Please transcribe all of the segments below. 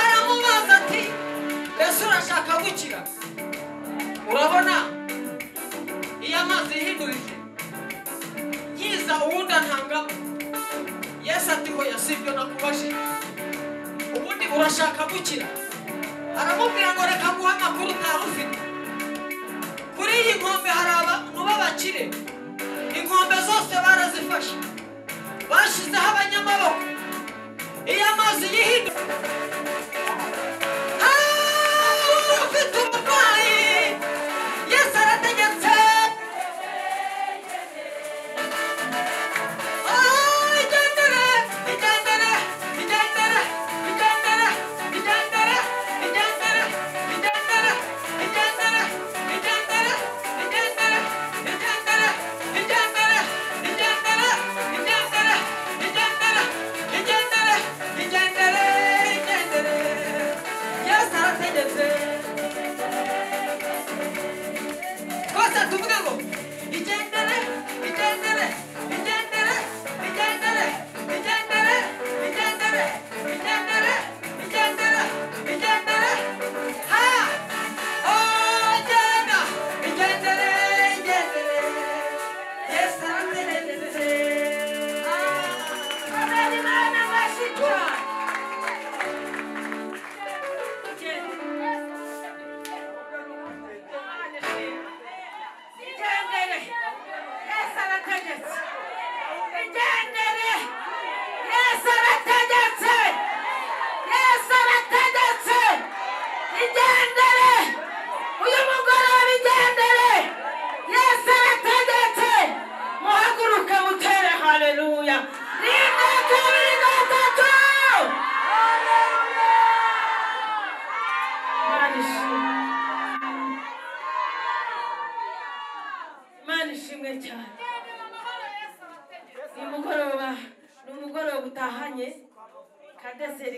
Aramubaza ati, "Ese urashaka gukira?" Yesu ati hoya sibyo nakubaje ubundi urashaka gukira aramubwira ngo reka nguha amakuru utari ufite kuri iyi nkombe hari abantu b'abakire inkombe zose barazifashe bashizeho abanyamaboko iyo amazi yihinduka ufite umurwayi Yesu arategetse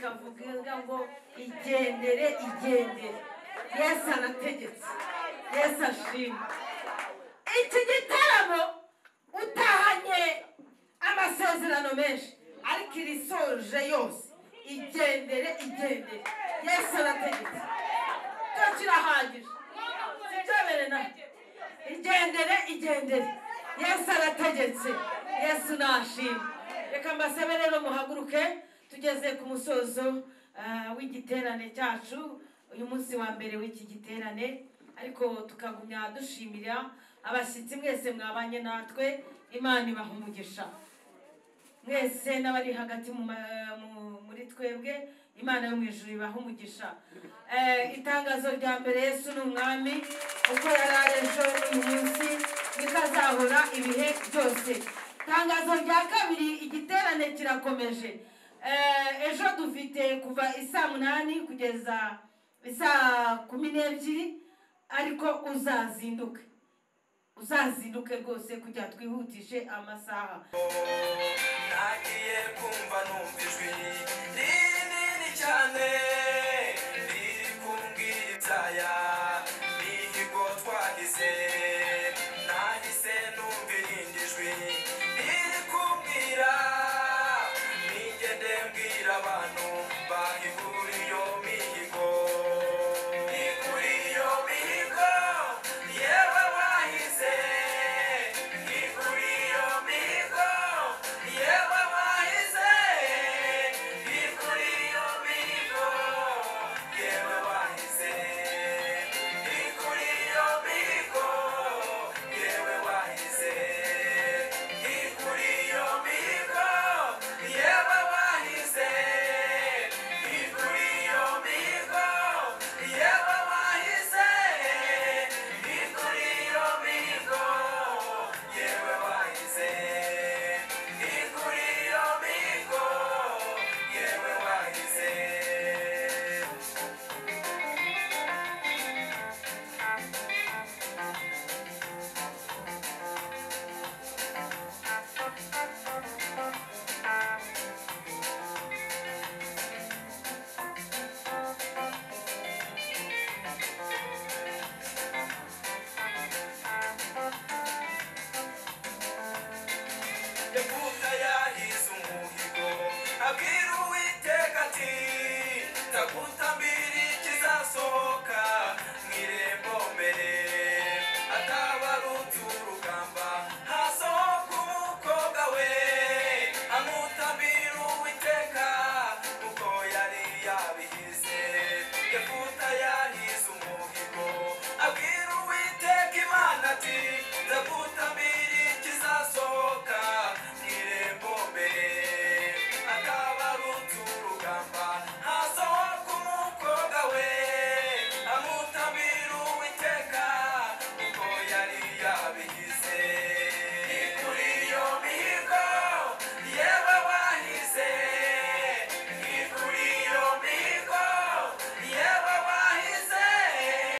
kavuga ngo igendere Yesu arategetse Yesu ashimwe iki gitaramo utahanye amasezerano menshi ariko irisoje yose igendere Yesu arategetse tukirahagije sijabere na igendere Yesu arategetse Yesu nashimwe reka mbasabe rero muhaguruke tugeze ku musozo w'igiterane cyacu uyu munsi wa mbere w'iki giterane ariko tukagumya dushimira abashyitsi mwese mwabanye natwe Imana ibaha umugisha mwese n'abari hagati muri twebwe Imana yo mu ijuru ibaha umugisha itangazo rya mbere Yesu ni umwami uko yararejo uyu munsi bikazahora ibihe byose itangazo rya kabiri igiterane kirakomeje ejo dufite kuva isaa 8 kugeza isaa 12 ariko uzazinduke rwose kujya twihutishe amasaha nagiye kumva numvijwe rinini cyane